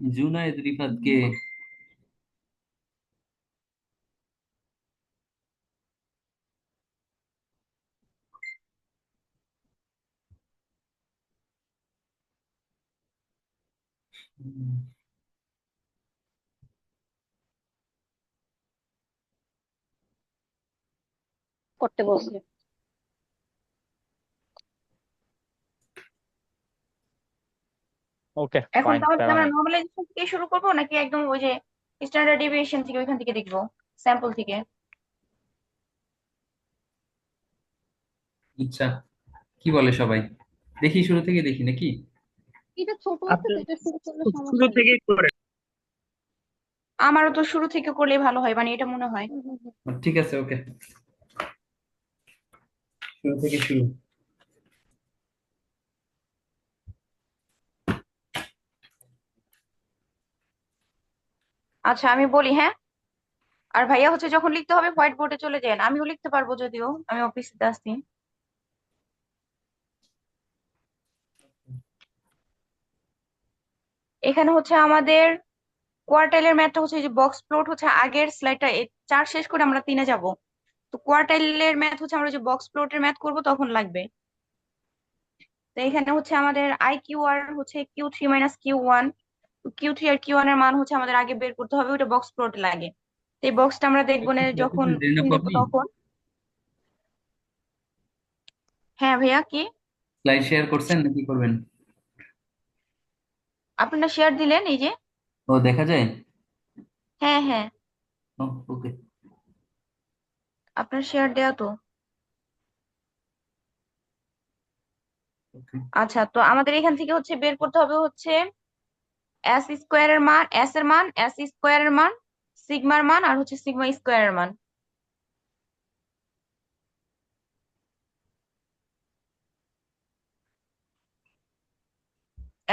জুনায়েদ রিফাতকে। করতে বলছে। ওকে, এখন ফাইন, তাহলে প্যারা আমরা নাই। নর্মালাইজেশন থেকে শুরু করবো নাকি একদম ওই যে স্ট্যান্ডার্ড ডেভিয়েশন থেকে ওইখান থেকে দেখবো, স্যাম্পল থেকে? আচ্ছা, কি বলে সবাই? দেখি, শুরু থেকে দেখি নাকি? এটা ছোট আছে আপনি তো, এটা শুরু করলে শুরু সমস্যা নেই। থেকেই করে। আমারও তো শুরু থেকে করলেই ভালো হয়, মানে এটা মনে হয়। ঠিক আছে, ওকে, শুরু থেকে শুরু। আচ্ছা আমি বলি, হ্যাঁ। আর ভাইয়া হচ্ছে যখন লিখতে হবে হোয়াইট বোর্ডে চলে যান, আমিও লিখতে পারবো যদিও আমি অফিসে আসছি। এখানে হচ্ছে আমাদের কোয়ার্টাইলের ম্যাথটা হচ্ছে এই যে বক্স প্লট হচ্ছে আগের স্লাইডটা, চার শেষ করে আমরা তিনে যাব। তো কোয়ার্টাইলের ম্যাথ হচ্ছে আমরা যে বক্স প্লটের ম্যাথ করব তখন লাগবে। তো এখানে হচ্ছে আমাদের আই কিউ আর হচ্ছে Q3 - Q1। Q3 আর Q1 এর মান হচ্ছে আমাদের আগে বের করতে হবে, ওটা বক্স প্লট লাগে। তো এই বক্সটা আমরা দেখবো না যখন জেনে দেখবো পাবলি? তখন। হ্যাঁ ভাইয়া, কি? স্লাইড শেয়ার করছেন নাকি করবেন? আপনারা শেয়ার দিলেন এই যে। ও, দেখা যায়। হ্যাঁ হ্যাঁ, ও, ওকে। আপনার শেয়ার দেয়া তো। ওকে। আচ্ছা, তো আমাদের এখান থেকে হচ্ছে বের করতে হবে হচ্ছে এস স্কোয়ারের মান, সিগমার মান, আর হচ্ছে সিগমা স্কোয়ারের মান।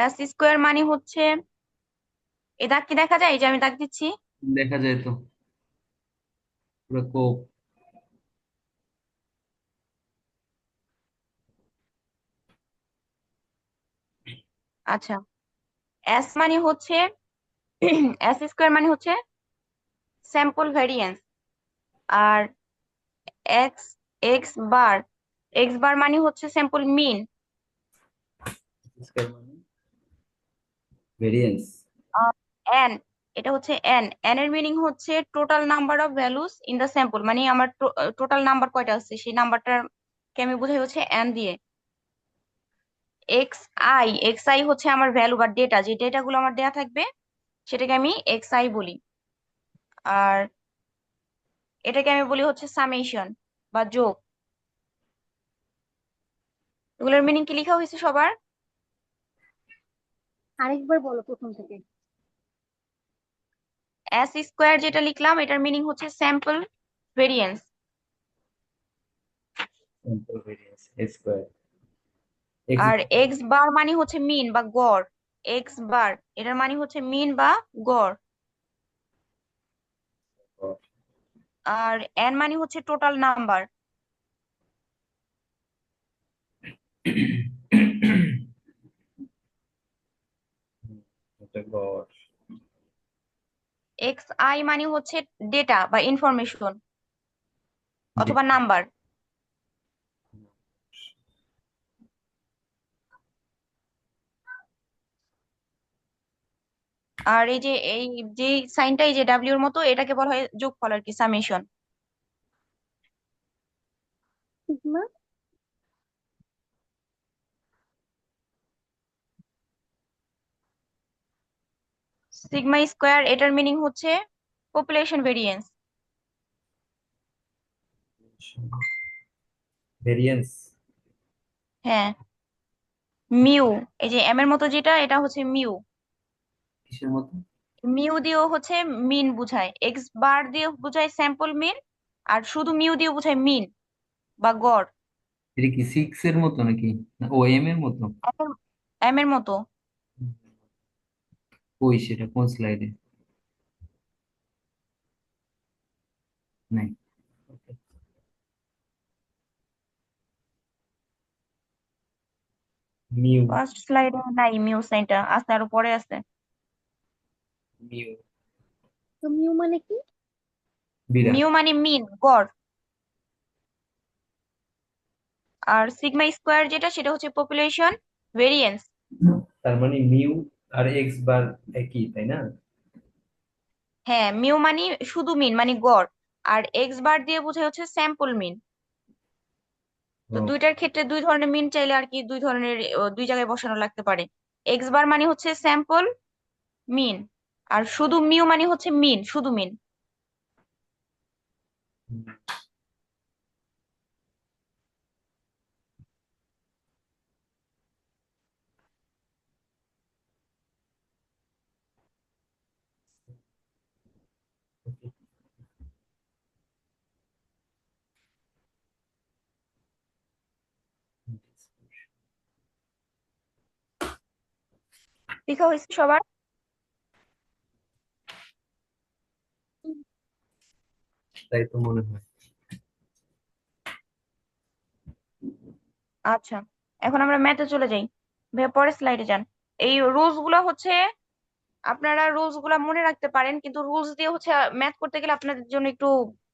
এস স্কোয়ার মানে হচ্ছে, এই দাগ কি দেখা যায়? এই যে আমি দাগ দিচ্ছি। দেখা যায় তো, পুরো কোপ। আচ্ছা, এস মানে হচ্ছে এস স্কোয়ার মানে হচ্ছে স্যাম্পল ভ্যারিয়েন্স। আর এক্স এক্স বার মানে হচ্ছে স্যাম্পল মিন। মানে ভেরিয়েন্স। এন, এটা হচ্ছে এন, এন এর মিনিং হচ্ছে total number of values in the sample, মানে আমার টোটাল নাম্বার কয়টা আছে সেই নাম্বারটাকে আমি বোঝাই হচ্ছে এন দিয়ে। এক্স আই হচ্ছে আমার ভ্যালু বা ডেটা, যে ডেটাগুলো আমার দেয়া থাকবে সেটাকে আমি এক্স আই বলি। আর এটাকে আমি বলি হচ্ছে সামেশন বা যোগ। এগুলোর মিনিং কি লেখা হয়েছে সবার? আরেকবার বলো প্রথম থেকে। এস স্কোয়ার যেটা লিখলাম এটার মিনিং হচ্ছে sample variance. Simple variance square. X. আর এক্স বার মানে হচ্ছে মিন বা গড়। এক্স বার এটার মানে হচ্ছে মিন বা গড়। আর এন মানে হচ্ছে টোটাল নাম্বার। এটা গড়। এক্স আই মানে হচ্ছে ডেটা বা ইনফরমেশন অথবা নাম্বার। আর এই যে যে সাইনটা এই যে ডাব্লিউর মতো, এটাকে বলা হয় যোগফল আর কি, সামেশন। সিগমা। সিগমা স্কোয়ার এটার মিনিং হচ্ছে পপুলেশন ভেরিয়েন্স। ভেরিয়েন্স হ্যাঁ, মিউ, এই যে এম এর মতো যেটা, এটা হচ্ছে মিউ। কিসের মতো? মিউ দিয়েও হচ্ছে মিন বুঝায়, এক্স বার দিয়ে বুঝায় স্যাম্পল মিন, আর শুধু মিউ দিয়ে বুঝায় মিন বা গড়। এটা কি সিক্স এর মতো নাকি, না ও এম এর মতো? এম এর মতো। ওই সেটা কোন স্লাইডে? নাই। মিউ। ফার্স্ট স্লাইডে নাই মিউ সাইনটা, আছে আরো পরে আছে। মিউ। তো মিউ মানে কি? বিড়াল। মিউ মানে মিন, গড়। আর সিগমা স্কোয়ার যেটা, সেটা হচ্ছে পপুলেশন ভেরিয়েন্স। তার মানে মিউ আর এক্স বার একই, তাই না? হ্যাঁ, মিউ মানে শুধু মিন মানে গড়, আর এক্স বার দিয়ে বোঝায় হচ্ছে স্যাম্পল মিন। তো ও, দুইটার ক্ষেত্রে দুই ধরনের মিন চাইলে আর কি দুই ধরনের দুই জায়গায় বসানো লাগতে পারে। এক্স বার মানে হচ্ছে স্যাম্পল মিন, আর শুধু মিউ মানে হচ্ছে মিন, শুধু মিন। হুম, okay. লেখা হয়েছে সবার? তাই তো মনে হয়। আচ্ছা, এখন আমরা ম্যাথে চলে যাই। ভাইয়া পরের স্লাইডে যান। এই রুলস গুলো হচ্ছে, আপনারা রুলস গুলা মনে রাখতে পারেন, কিন্তু রুলস দিয়ে হচ্ছে ম্যাথ করতে গেলে আপনাদের জন্য একটু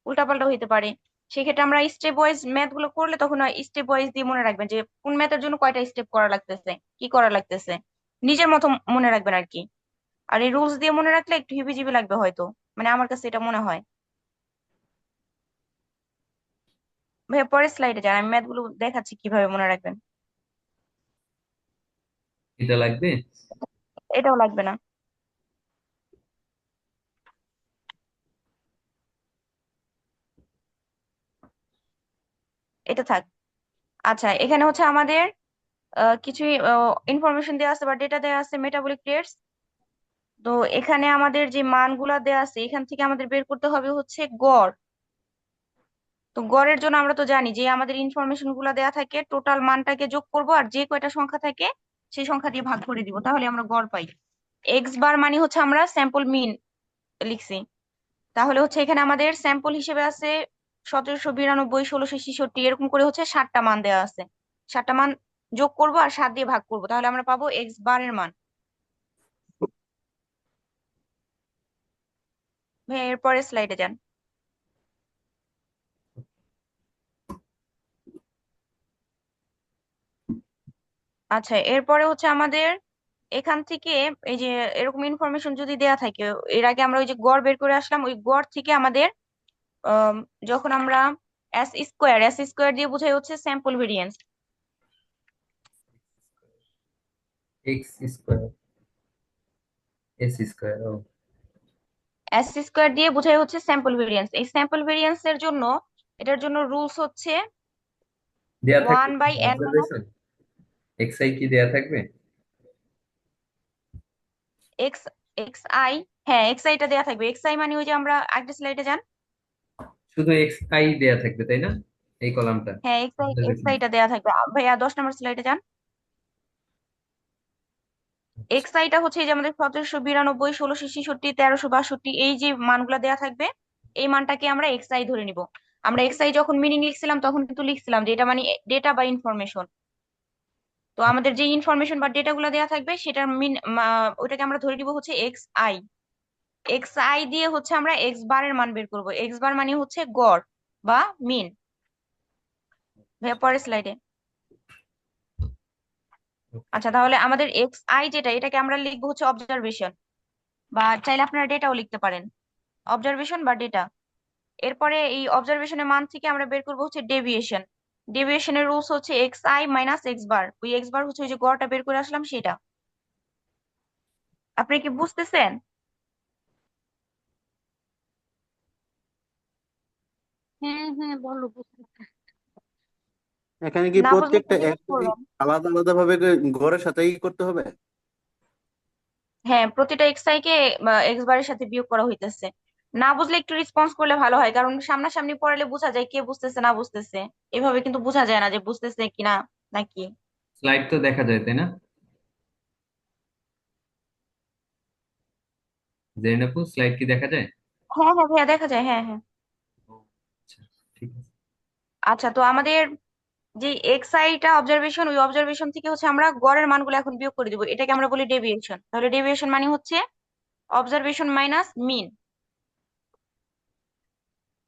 উল্টাপাল্টা হইতে পারে। সেক্ষেত্রে আমরা স্টেপ ওয়াইজ ম্যাথ গুলো করলে তখন স্টেপ ওয়াইজ দিয়ে মনে রাখবেন যে কোন ম্যাথের জন্য কয়টা স্টেপ করা লাগতেছে, কি করা লাগতেছে, নিজের মতো মনে রাখবেন আর কি। আর এই রুলস দিয়ে মনে রাখলে একটু হিবিজিবি লাগবে হয়তো, মানে আমার কাছে এটা মনে হয়। ভাইয়া পরের স্লাইডে যান, আমি ম্যাথ গুলো দেখাচ্ছি কিভাবে মনে রাখবেন। এটা লাগবে। এটাও লাগবে না, এটা থাক। আচ্ছা, এখানে হচ্ছে আমাদের কিছু ইনফরমেশন দেওয়া আছে বা ডেটা দেওয়া আছে, মেটাবলিক রেটস। তো এখানে আমাদের যে মানগুলা দেওয়া আছে, এখান থেকে আমাদের বের করতে হবে হচ্ছে গড়। তো গড়ের জন্য আমরা তো জানি যে আমাদের ইনফরমেশন গুলা দেওয়া থাকে, টোটাল মানটাকে যোগ করব আর যে কয়টা সংখ্যা থাকে সেই সংখ্যা দিয়ে ভাগ করে দিব, তাহলে আমরা গড় পাই। এক্স বার মানে হচ্ছে আমরা স্যাম্পল মিন লিখছি। তাহলে হচ্ছে এখানে আমাদের স্যাম্পল হিসেবে আছে 1792, 1666, এরকম করে হচ্ছে 7টা মান দেওয়া আছে। 7টা মান যোগ করব আর 7 দিয়ে ভাগ করব, তাহলে আমরা পাবো এক্স বারের মান। এরপরে স্লাইডে যান। আচ্ছা, এরপরে হচ্ছে আমাদের এখান থেকে এই যে এরকম ইনফরমেশন যদি দেয়া থাকে, এর আগে আমরা ওই যে গড় বের করে আসলাম, ওই গড় থেকে আমাদের আম, যখন আমরা এস স্কোয়ার দিয়ে বোঝাই হচ্ছে sample variance. X square s square. ও, এস স্কোয়ার দিয়ে বোঝাই হচ্ছে স্যাম্পল ভেরিয়েন্স। এই স্যাম্পল ভেরিয়েন্স এর জন্য, এটার জন্য রুলস হচ্ছে দেয়া থাকবে 1/n minus observation. X I কি দেয়া থাকবে? X x I. হ্যাঁ, এক্স আইটা দেয়া থাকবে। এক্স আই মানে ওই যে আমরা আগের স্লাইডে যান। শুধু এক্স আই দেয়া থাকবে, তাই না? এই কলামটা হ্যাঁ, এক্স অবজারভেশন। আইটা দেয়া থাকবে। ভাইয়া 10 নম্বর স্লাইডে যান। এক্স আইটা হচ্ছে এই যে আমাদের 1792, 1666, 1362, এই যে মানগুলা দেয়া থাকবে, এই মানটাকে আমরা এক্স আই ধরে নিব। আমরা এক্স আই যখন মিনিং লিখছিলাম তখন কিন্তু লিখছিলাম যে এটা মানে ডেটা বা ইনফরমেশন। তো আমাদের যে ইনফরমেশন বা ডেটা গুলা দেয়া থাকবে সেটার ওইটাকে আমরা ধরে নিব হচ্ছে এক্স আই। এক্স আই দিয়ে হচ্ছে আমরা এক্স বারের মান বের করব। এক্স বার মানে হচ্ছে গড় বা মিন। ভাইয়া পরের স্লাইডে। আচ্ছা, তাহলে আমাদের এক্স আই যেটা, এটাকে আমরা লিখবো হচ্ছে অবজারভেশন, বা চাইলে আপনারা ডেটাও লিখতে পারেন, অবজারভেশন বা ডেটা। এরপরে এই অবজারভেশনের মান থেকে আমরা বের করবো হচ্ছে ডেভিয়েশন। ডেভিয়েশনের রুলস হচ্ছে x I minus x bar. ওই এক্স বার হচ্ছে ওই যে গড়টা বের করে আসলাম সেটা। আপনি কি বুঝতেছেন? হ্যাঁ হ্যাঁ, বলো বুঝতে। এখানে কি না বুঝলে একটু প্রত্যেকটা জিজ্ঞেস এক্সই করবেন। আলাদা আলাদা ভাবে ঘরের সাথেই করতে হবে? হ্যাঁ, প্রতিটা এক্স আই কে এক্স বারের সাথে বিয়োগ করা হইতেছে। না বুঝলে একটু রেসপন্স করলে ভালো হয়, কারণ সামনাসামনি পড়ালে বোঝা যায় কে বুঝতেছে না বুঝতেছে। এভাবে কিন্তু বোঝা যায় না যে বুঝতেছে কিনা নাকি। স্লাইড তো দেখা যায়, তাই না? জেরিন আপু, স্লাইড কি দেখা যায়? হ্যাঁ হ্যাঁ ভাইয়া, দেখা যায়, হ্যাঁ হ্যাঁ। ও, আচ্ছা, ঠিক আছে। আচ্ছা, তো আমাদের যে এক্স আইটা অবজারভেশন, ওই অবজারভেশন থেকে হচ্ছে আমরা গড়ের মানগুলো এখন বিয়োগ করে দিব, এটাকে আমরা বলি ডেভিয়েশন। তাহলে ডেভিয়েশন মানে হচ্ছে অবজারভেশন মাইনাস মিন।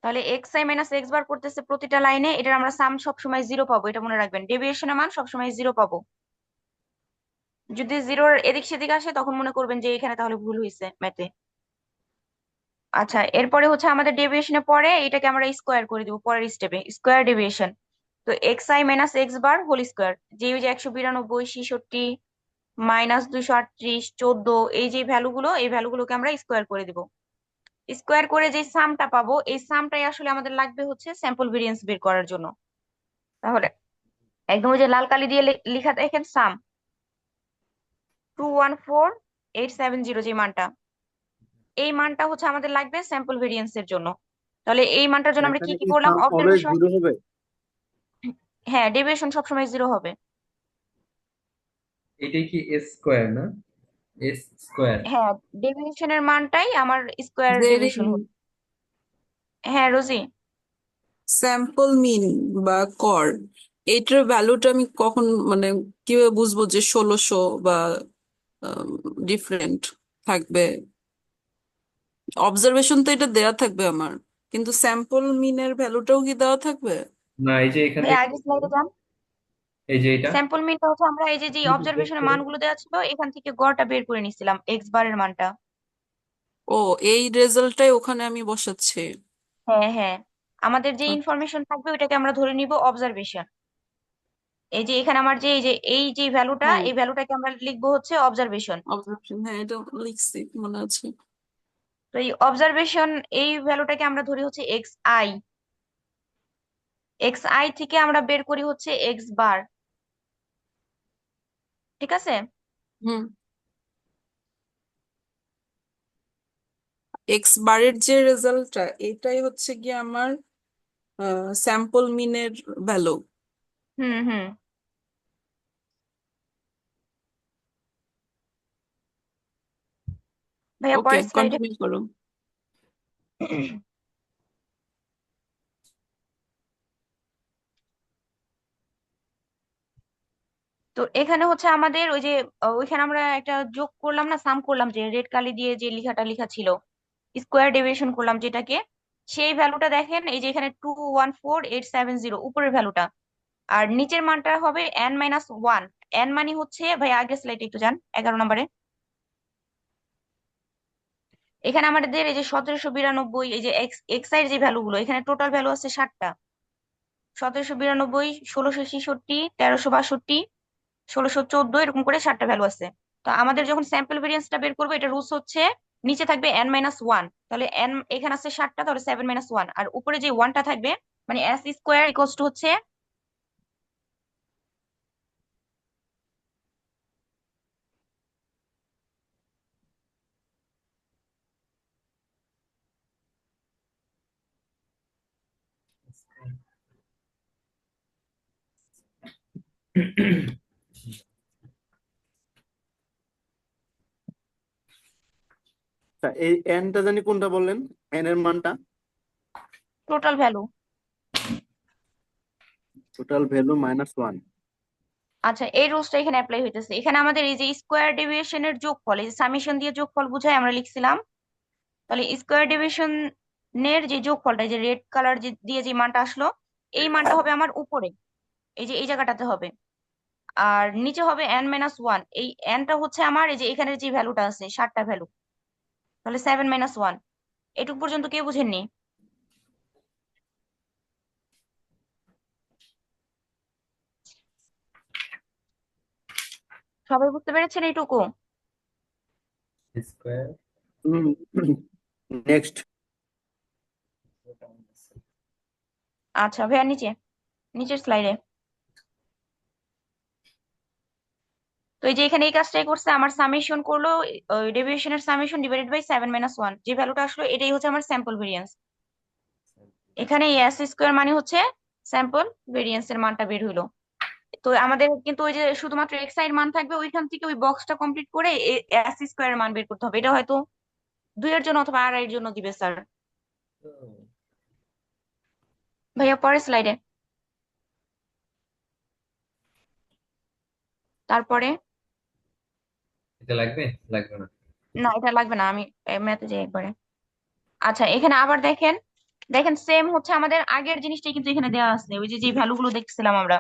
তাহলে x I minus x bar করতেছে প্রতিটা লাইনে, এটার আমরা সাম সবসময় জিরো পাবো, এটা মনে রাখবেন। ডেভিয়েশনের মান সবসময় জিরো পাবো। যদি জিরোর এদিক সেদিক আসে তখন মনে করবেন যে এখানে তাহলে ভুল হয়েছে ম্যাথে। আচ্ছা, এরপরে হচ্ছে আমাদের ডেভিয়েশনে পরে এটাকে আমরা স্কোয়ার করে দিব পরের স্টেপে, স্কোয়ার ডেভিয়েশন। তো X I minus x bar whole square, যে ওই যে 192, 66, -238, 14, এই যে ভ্যালুগুলো, এই ভ্যালুগুলোকে আমরা স্কোয়ার করে দিব। স্কোয়ার করে যে সামটা পাবো, এই সামটাই আসলে আমাদের লাগবে হচ্ছে স্যাম্পল ভেরিয়েন্স বের করার জন্য। তাহলে একদম ওই যে লাল কালি দিয়ে লিখা দেখেন সাম 214870, যে মানটা, এই মানটা হচ্ছে আমাদের লাগবে স্যাম্পল ভেরিয়েন্স এর জন্য। তাহলে এই মানটার জন্য আমরা কি এখানে কি কি করলাম? সাম অলওয়েজ অবজারভেশন। জিরো হবে? হ্যাঁ, ডেভিয়েশন সবসময় জিরো হবে। এটাই কি এস স্কোয়ার না? S square. হ্যাঁ, ডেভিয়েশনের মানটাই আমার স্কোয়ার জেরিন ডেভিয়েশন হবে। হ্যাঁ রোজি। স্যাম্পল মিন বা কর, এইটার ভ্যালুটা আমি কখন মানে কিভাবে বুঝবো যে 1600 বা ডিফারেন্ট থাকবে? অবজারভেশন তো এটা দেয়া থাকবে আমার, কিন্তু স্যাম্পল মিনের ভ্যালুটাও কি দেওয়া থাকবে? না, এই যে এখান ভাই থেকে, আগে স্লাইডে যান। এই যে এটা। স্যাম্পল মিনটা হচ্ছে আমরা এই যে যে অবজারভেশনের মানগুলো দেওয়া ছিল এখান থেকে গড়টা বের করে নিছিলাম, এক্স বারের মানটা। ও, এই রেজাল্টটাই ওখানে আমি বসাচ্ছি। হ্যাঁ হ্যাঁ, আমাদের যে আচ্ছা। ইনফরমেশন থাকবে ওইটাকে আমরা ধরে নিব অবজারভেশন। এই যে এখানে আমার যে এই যে ভ্যালুটা, হ্যাঁ, এই ভ্যালুটাকে আমরা লিখবো হচ্ছে অবজারভেশন। অবজারভেশন, হ্যাঁ এটা লিখছি মনে আছে। তো এই অবজারভেশন, এই ভ্যালুটাকে আমরা ধরি হচ্ছে এক্স আই। এক্স আই থেকে আমরা বের করি হচ্ছে এক্স বার। ঠিক আছে। হুম। এক্স বারের যে রেজাল্টটা, এটাই হচ্ছে গিয়ে আমার স্যাম্পল মিনের ভ্যালু। হুম হুম। ভাইয়া ওকে, পরের স্লাইডে। কন্টিনিউ করো। তো এখানে হচ্ছে আমাদের ওই যে ওইখানে আমরা একটা যোগ করলাম না, সাম করলাম, যে রেড কালি দিয়ে যে লেখাটা লেখা ছিল, স্কোয়ার ডেভিয়েশন করলাম যেটাকে, সেই ভ্যালুটা দেখেন এই যে এখানে 214870 উপরের ভ্যালুটা। আর নিচের মানটা হবে n-1। এন মানে হচ্ছে, ভাই আগের স্লাইডে একটু যান, 11 নম্বরে। এখানে আমাদের এই যে 1792, এই যে এক্স এক্স এর যে ভ্যালুগুলো, এখানে টোটাল ভ্যালু আছে 7টা। 1792, 1666, 1362, 1614, এরকম করে 7টা ভ্যালু আছে। তো আমাদের যখন স্যাম্পল ভেরিয়েন্সটা বের করবো, এটা রুলস হচ্ছে নিচে থাকবে n-1। তাহলে n এখানে আছে 7টা, তাহলে 7-1, আর উপরে যে ওয়ানটা থাকবে, মানে এস স্কোয়ার ইকুয়ালস টু হচ্ছে এই এনটা জানি কোনটা বললেন, এন এর মানটা? Total value. Total value -1। আচ্ছা, এই রুলসটা এখানে অ্যাপ্লাই হইতেছে। এখানে আমাদের এই যে স্কোয়ার ডেভিয়েশনের যোগফল, এই যে সামেশন দিয়ে যোগফল বুঝাই আমরা লিখছিলাম। তাহলে স্কোয়ার ডেভিয়েশনের যে যোগফলটা, এই যে রেড কালার দিয়ে যে মানটা আসলো, এই মানটা হবে আমার উপরে, এই যে এই জায়গাটাতে হবে। আর নিচে হবে n-1। এই এনটা হচ্ছে আমার এই যে এখানের যে ভ্যালুটা আছে, 7টা ভ্যালু। তাহলে 7-1। এটুক পর্যন্ত কেউ বুঝেননি? সবাই বুঝতে পেরেছেন এইটুকু? স্কোয়ার। নেক্সট। আচ্ছা ভাইয়া, নিচের স্লাইডে। তো এই যে এখানে এই কাজটাই করছে, আমার সামেশন করলো, ডেভিয়েশনের সামেশন ডিভাইডেড বাই 7-1, যে ভ্যালুটা আসলো এটাই হচ্ছে আমার স্যাম্পল ভেরিয়েন্স। এখানে এস স্কোয়ার মানে হচ্ছে স্যাম্পল ভেরিয়েন্স এর মানটা বের হইলো। তো আমাদের কিন্তু ওই যে শুধুমাত্র এক্স এর মান থাকবে, ওইখান থেকে ওই বক্সটা কমপ্লিট করে এস স্কোয়ার এর মান বের করতে হবে। এটা হয়তো 2 এর জন্য অথবা আর এর জন্য দিবে স্যার। ভাইয়া পরের স্লাইডে। তারপরে এটা লাগবে? লাগবে না। না এটা লাগবে না, আমি ম্যাথে যাই একবারে। আচ্ছা এখানে আবার দেখেন, দেখেন সেম হচ্ছে আমাদের আগের জিনিসটাই কিন্তু এখানে দেওয়া আছে, ওই যে যে ভ্যালু গুলো দেখছিলাম আমরা,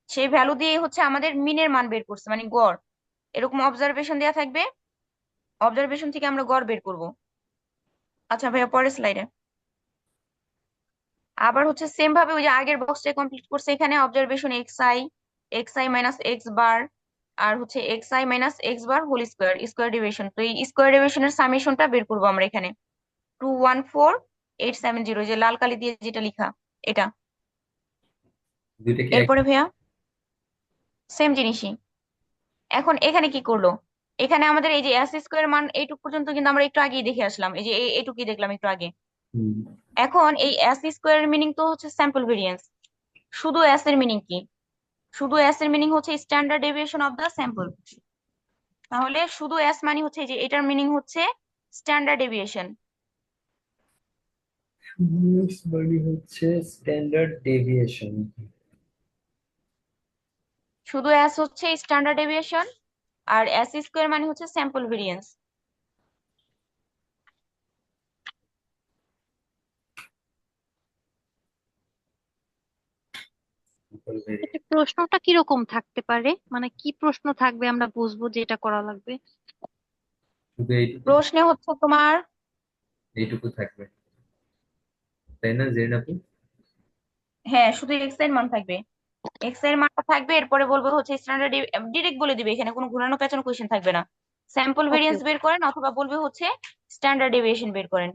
সেই ভ্যালু দিয়ে হচ্ছে আমাদের মিনের মান বের করছে, মানে গড়। এরকম অবজারভেশন দেওয়া থাকবে, অবজারভেশন থেকে আমরা গড় বের করব। আচ্ছা ভাইয়া পরের স্লাইডে আবার হচ্ছে সেম ভাবে ওই যে আগের বক্সটা কমপ্লিট করছে, এখানে observation x I minus x bar, আর হচ্ছে x I minus x bar whole square, square division. তো এই স্কোয়ার ডিভিশনের সামেশনটা বের করবো আমরা এখানে, 214,870, যে লাল কালি দিয়ে যেটা লিখা এটা। দুইটা কি এক? এরপরে ভাইয়া সেম জিনিসই, এখন এখানে কি করলো, এখানে আমাদের এই যে এস স্কোয়ার মান এইটুক পর্যন্ত কিন্তু আমরা একটু আগেই দেখে আসলাম, এই যে এইটুকুই দেখলাম একটু আগে। হুম, এখন এই এস স্কোয়ার মিনিং তো হচ্ছে স্যাম্পল ভেরিয়েন্স, শুধু এস এর মিনিং কি, শুধু এস এর মিনিং হচ্ছে standard deviation of the sample. তাহলে শুধু এস মানে হচ্ছে এই যে এটার মিনিং হচ্ছে স্ট্যান্ডার্ড ডেভিয়েশন। মানে হচ্ছে স্ট্যান্ডার্ড ডেভিয়েশন। শুধু এস হচ্ছে স্ট্যান্ডার্ড ডেভিয়েশন, আর এস স্কোয়ার মানে হচ্ছে স্যাম্পল ভেরিয়েন্স। এটা প্রশ্নটা কিরকম থাকতে পারে, মানে কি প্রশ্ন থাকবে আমরা বুঝবো যে এটা করা লাগবে? শুধু এইটুকু, প্রশ্নে হচ্ছে তোমার, এইটুকু থাকবে, তাই না জেরিন আপু? হ্যাঁ শুধু এক্স এর মান থাকবে, এক্স এর মানটা থাকবে, এরপরে বলবো হচ্ছে স্ট্যান্ডার্ড, ডিরেক্ট বলে দিবে, এখানে কোনো ঘোরানো পেঁচানো কোয়েশ্চেন থাকবে না। স্যাম্পল ওকে। ভেরিয়েন্স বের করেন, অথবা বলবে হচ্ছে স্ট্যান্ডার্ড ডেভিয়েশন বের করেন।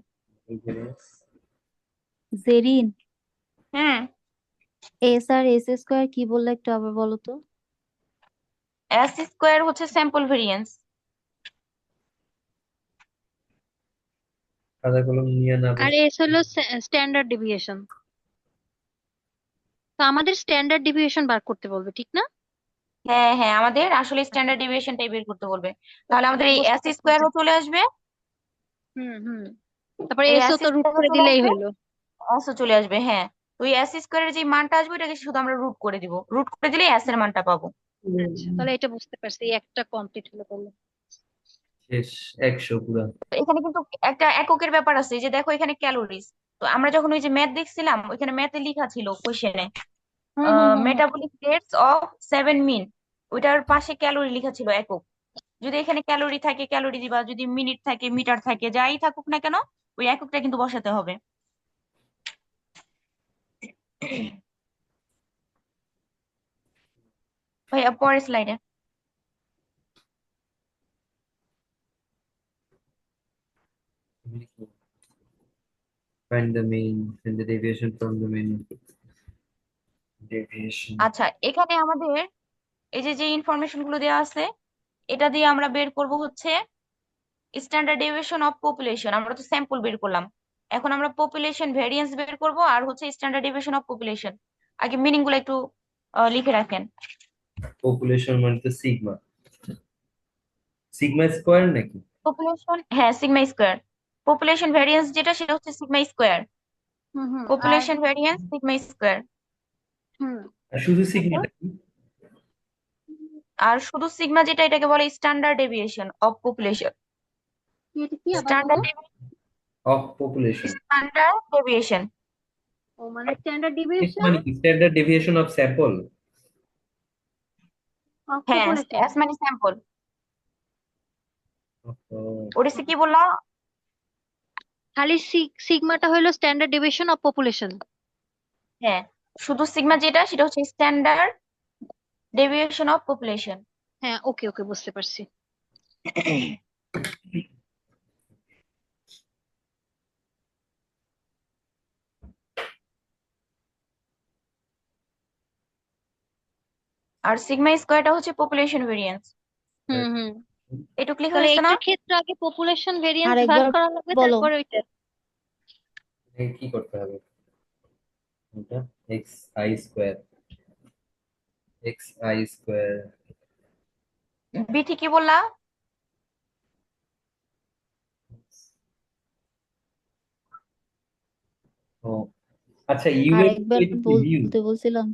জেরিন, হুম। এস আর এস স্কোয়ার কি বললে একটু আবার বলো তো? এস স্কোয়ার হচ্ছে স্যাম্পল ভেরিয়েন্স। সাদা কলম নিয়ে না আর বসে। এস হলো স্ট্যান্ডার্ড ডেভিয়েশন। তো আমাদের স্ট্যান্ডার্ড ডেভিয়েশন বার করতে বলবে, ঠিক না? হ্যাঁ হ্যাঁ, আমাদের আসলে স্ট্যান্ডার্ড ডেভিয়েশনটাই বের করতে বলবে। তাহলে ওকে, আমাদের এই বুঝতে এস পারছি। স্কোয়ারও চলে আসবে, হুম হুম। তারপরে এই এসও এস তো রুট স্কোয়ারও করে চলে দিলেই আসবে, হলো। এসও চলে আসবে। হ্যাঁ, তো এই এস স্কোয়ারের যে মানটা আসবে ওটাকে শুধু আমরা রুট করে দিব, রুট করে দিলে এস এর মানটা পাবো। আচ্ছা, তাহলে এটা বুঝতে পারছি, এই একটা কমপ্লিট হলো তাহলে। শেষ 100 পুরা। তো এখানে কিন্তু একটা এককের ব্যাপার আছে, এই যে দেখো এখানে ক্যালোরিজ। তো আমরা যখন ওই যে ম্যাথ দেখছিলাম, ওইখানে ম্যাথে লেখা ছিল কোশ্চেনে হুম হুম হুম হুম। মেটাবলিক রেটস অফ 7 মিন, ওইটার পাশে ক্যালোরি লেখা ছিল একক। যদি এখানে ক্যালোরি থাকে ক্যালোরি দিবা, যদি মিনিট থাকে মিটার থাকে, যাই থাকুক না কেন ওই এককটা কিন্তু বসাতে হবে। ভাইয়া পরের স্লাইডে Find the mean and the deviation from the mean. Deviation. আচ্ছা এখানে আমাদের এই যে যে ইনফরমেশন গুলো দেওয়া আছে, এটা দিয়ে আমরা বের করব হচ্ছে স্ট্যান্ডার্ড ডেভিয়েশন অফ পপুলেশন। আমরা তো স্যাম্পল বের করলাম, এখন আমরা পপুলেশন ভেরিয়েন্স বের করব, আর হচ্ছে স্ট্যান্ডার্ড ডেভিয়েশন অফ পপুলেশন। আগে মিনিং গুলো একটু লিখে রাখেন। Population মানে তো সিগমা, সিগমা স্কোয়ার নাকি? পপুলেশন, হ্যাঁ সিগমা স্কোয়ার। পপুলেশন ভেরিয়েন্স যেটা সেটা হচ্ছে সিগমা স্কোয়ার, হুম হুম। আর পপুলেশন ভেরিয়েন্স সিগমা স্কোয়ার। হুম। আর শুধু তারপর সিগমাটা কি? আর শুধু সিগমা যেটা, এটাকে বলে স্ট্যান্ডার্ড ডেভিয়েশন অফ পপুলেশন। এটা কি আবার বলো? Standard, of population. Standard deviation ও মানে স্ট্যান্ডার্ড এস ডেভিয়েশন মানে কি? Standard deviation of sample. Of হ্যাঁ, পপুলেশন। এস মানে স্যাম্পল। ওডিসি কি বললো? খালি সিগমাটা হলো স্ট্যান্ডার্ড ডেভিয়েশন অফ পপুলেশন। হ্যাঁ, শুধু সিগমা যেটা সেটা হচ্ছে স্ট্যান্ডার্ড ডেভিয়েশন অফ পপুলেশন। হ্যাঁ, ওকে ওকে, বুঝতে পারছি। আর সিগমা স্কোয়ারটা হচ্ছে পপুলেশন ভেরিয়েন্স। হুম হুম। এটুকু লেখা তাহলে হয়েছে না? এইটার ক্ষেত্রে আগে পপুলেশন ভেরিয়েন্স বার আরেকবার করা লাগবে, বলো। তারপরে ওইটা। কি করতে হবে? এটা x I square, x I square. Bithi কি বললা? ও আচ্ছা, ইউ এর আরেকবার ইউ। বলতে বলছিলাম।